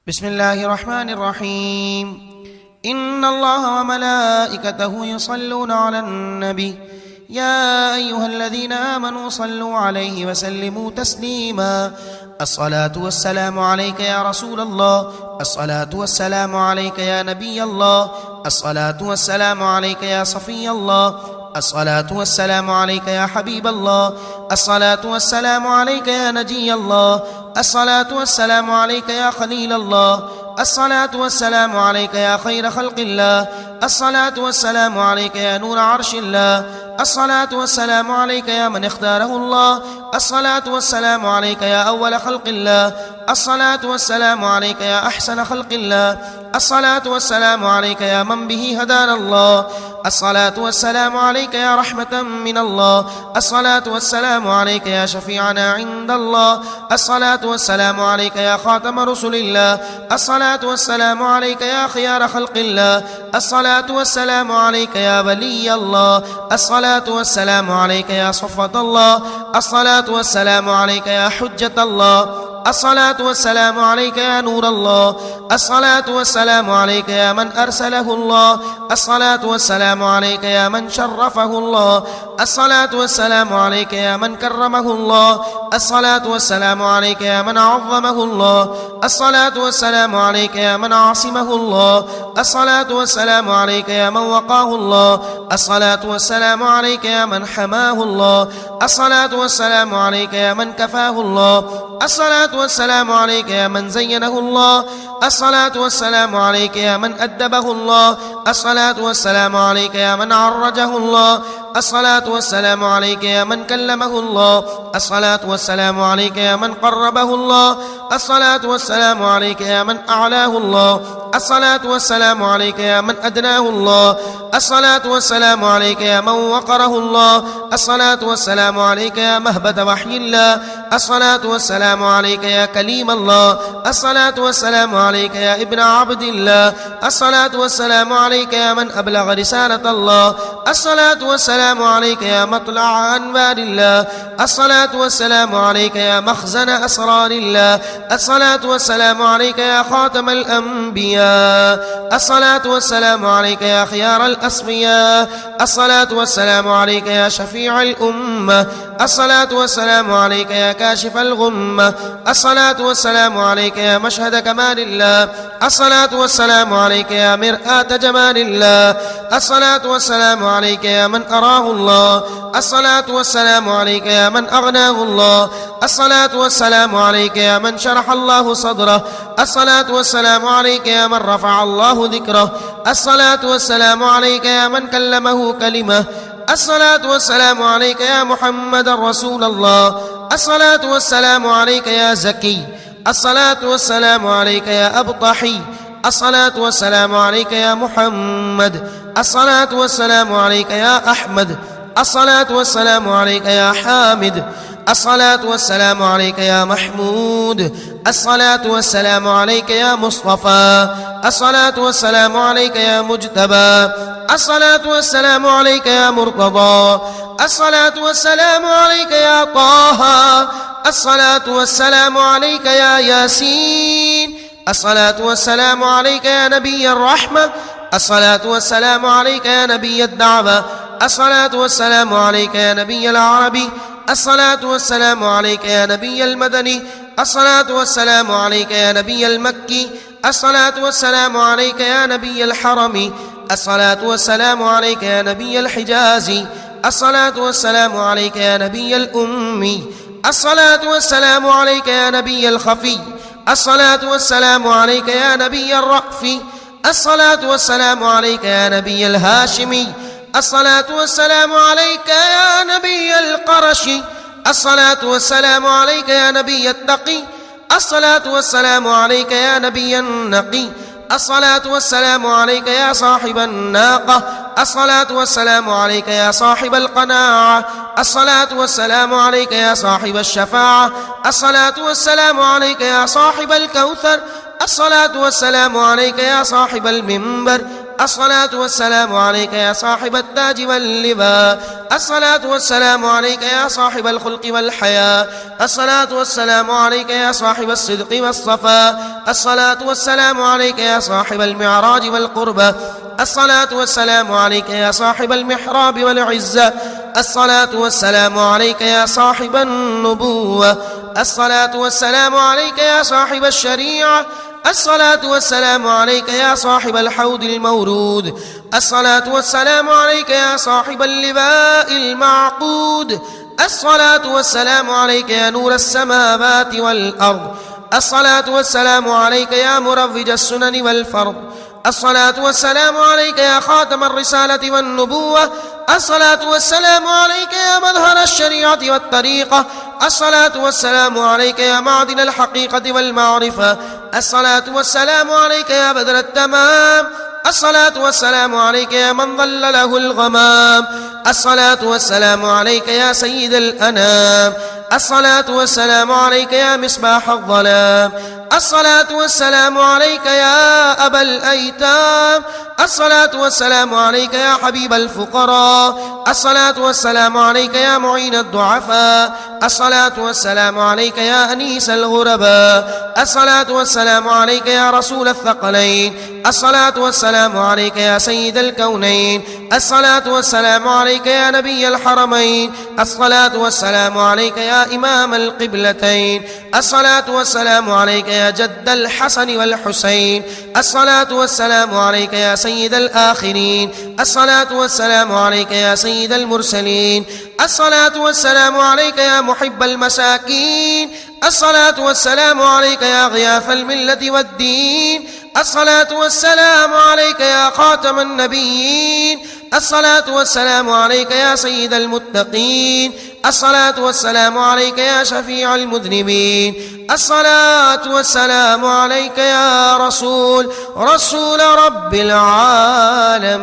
بسم الله الرحمن الرحيم. إن الله وملائكته يصلون على النبي يا أيها الذين آمنوا صلوا عليه وسلموا تسليما. الصلاة والسلام عليك يا رسول الله، الصلاة والسلام عليك يا نبي الله، الصلاة والسلام عليك يا صفي الله، الصلاة والسلام عليك يا حبيب الله، الصلاة والسلام عليك يا نجي الله، الصلاة والسلام عليك يا خليل الله، الصلاة والسلام عليك يا خير خلق الله، الصلاة والسلام عليك يا نور عرش الله، الصلاة والسلام عليك يا من اختاره الله، الصلاة والسلام عليك يا أول خلق الله، الصلاة والسلام عليك يا أحسن خلق الله، الصلاة والسلام عليك يا من به هدانا الله، الصلاة والسلام عليك يا رحمة من الله، الصلاة والسلام عليك يا شفيعنا عند الله، الصلاة والسلام عليك يا خاتم رسل الله، الصلاة والسلام عليك يا خيار خلق الله، الصلاة والسلام عليك يا ولي الله، الصلاة والسلام عليك يا صفوة الله، الصلاة والسلام عليك يا حجة الله، الصلاة والسلام عليك يا نور الله، الصلاة والسلام عليك يا من أرسله الله، الصلاة والسلام عليك يا من شرفه الله، الصلاة والسلام عليك يا من كرمه الله، الصلاة والسلام عليك يا من عظمه الله، الصلاة والسلام عليك يا من عصمه الله، الصلاة والسلام عليك يا من وقاه الله، الصلاة والسلام عليك يا من حماه الله، الصلاة والسلام عليك يا من كفاه الله، الصلاة والسلام عليك يا من زينه الله، الصلاة والسلام عليك يا من أدبه الله، الصلاة والسلام عليك يا من عرجه الله، الصلاة والسلام عليك يا من كلمه الله، الصلاة والسلام عليك يا من قربه الله، الصلاة والسلام عليك يا من أعلاه الله، الصلاة والسلام عليك يا من أدناه الله، الصلاة والسلام عليك يا من وقره الله، الصلاة والسلام عليك يا مهبة وحي الله، الصلاة والسلام عليك يا كليم الله، الصلاة والسلام عليك يا ابن عبد الله، الصلاة والسلام عليك يا من أبلغ رسالة الله، الصلاة والسلام عليك يا مطلع أنوار الله، الصلاة والسلام عليك يا مخزن أسرار الله، الصلاة والسلام عليك يا خاتم الأنبياء، الصلاة والسلام عليك يا خيار الأصفياء، الصلاة والسلام عليك يا شفيع الأمة، الصلاة والسلام عليك يا كاشف الغمة، الصلاة والسلام عليك يا مشهد كمال الله، الصلاة والسلام عليك يا مرآة جمال الله، الصلاة والسلام عليك يا من أراه الله، الصلاة والسلام عليك يا من أغناه الله، الصلاة والسلام عليك يا من شرح الله صدره، الصلاة والسلام عليك يا من رفع الله ذكره، الصلاة والسلام عليك يا من كلمه كلمة، الصلاة والسلام عليك يا محمد رسول الله، الصلاة والسلام عليك يا زكي، الصلاة والسلام عليك يا أبطحي، الصلاة والسلام عليك يا محمد، الصلاة والسلام عليك يا أحمد، الصلاة والسلام عليك يا حامد، الصلاة والسلام عليك يا محمود، الصلاة والسلام عليك يا مصطفى، الصلاة والسلام عليك يا مجتبى، الصلاة والسلام عليك يا مرتضى، الصلاة والسلام عليك يا طه، الصلاة والسلام عليك يا ياسين، الصلاة والسلام عليك يا نبي الرحمة، الصلاة والسلام عليك يا نبي الدعوة، الصلاة والسلام عليك يا نبي العربي، الصلاة والسلام عليك يا نبي المدني، الصلاة والسلام عليك يا نبي المكي، الصلاة والسلام عليك يا نبي الحرم، الصلاة والسلام عليك يا نبي الحجازي، الصلاة والسلام عليك يا نبي الأمي، الصلاة والسلام عليك يا نبي الخفي، الصلاة والسلام عليك يا نبي الرأف، الصلاة والسلام عليك يا نبي الهاشمي، الصلاة والسلام عليك يا نبي القرش، الصلاة والسلام عليك يا نبي التقي، الصلاة والسلام عليك يا نبي النقي، الصلاة والسلام عليك يا صاحب الناقة، الصلاة والسلام عليك يا صاحب القناعة، الصلاة والسلام عليك يا صاحب الشفاعة، الصلاة والسلام عليك يا صاحب الكوثر، الصلاة والسلام عليك يا صاحب المنبر، الصلاة والسلام عليك يا صاحب التاج واللواء، الصلاة والسلام عليك يا صاحب الخلق والحياة، الصلاة والسلام عليك يا صاحب الصدق والصفاء، الصلاة والسلام عليك يا صاحب المعراج والقربة، الصلاة والسلام عليك يا صاحب المحراب والعزة، الصلاة والسلام عليك يا صاحب النبوة، الصلاة والسلام عليك يا صاحب الشريعة، الصلاة والسلام عليك يا صاحب الحوض المورود، الصلاة والسلام عليك يا صاحب اللواء المعقود، الصلاة والسلام عليك يا نور السماوات والأرض، الصلاة والسلام عليك يا مروج السنن والفرض، الصلاة والسلام عليك يا خاتم الرسالة والنبوة، الصلاة والسلام عليك يا مظهر الشريعة والطريقة، الصلاة والسلام عليك يا معدن الحقيقة والمعرفة، الصلاة والسلام عليك يا بدر التمام، الصلاة والسلام عليك يا من ظل له الغمام، الصلاة والسلام عليك يا سيد الأنام، الصلاة والسلام عليك يا مصباح الظلام، الصلاة والسلام عليك يا أبا الأيتام، الصلاة والسلام عليك يا حبيب الفقراء، الصلاة والسلام عليك يا معين الضعفاء، الصلاة والسلام عليك يا أنيس الغرباء، الصلاة والسلام عليك يا رسول الثقلين، الصلاة والسلام عليك يا سيد الكونين، الصلاة والسلام عليك يا نبي الحرمين، الصلاة والسلام عليك يا إمام القبلتين، الصلاة والسلام عليك يا جد الحسن والحسين، الصلاة والسلام عليك يا سيد الآخرين، الصلاة والسلام عليك يا سيد المرسلين، الصلاة والسلام عليك يا محب المساكين، الصلاة والسلام عليك يا غياث الملة والدين، الصلاة والسلام عليك يا خاتم النبيين، الصلاة والسلام عليك يا سيد المتقين، الصلاة والسلام عليك يا شفيع المذنبين، الصلاة والسلام عليك يا رسول رب العالمين.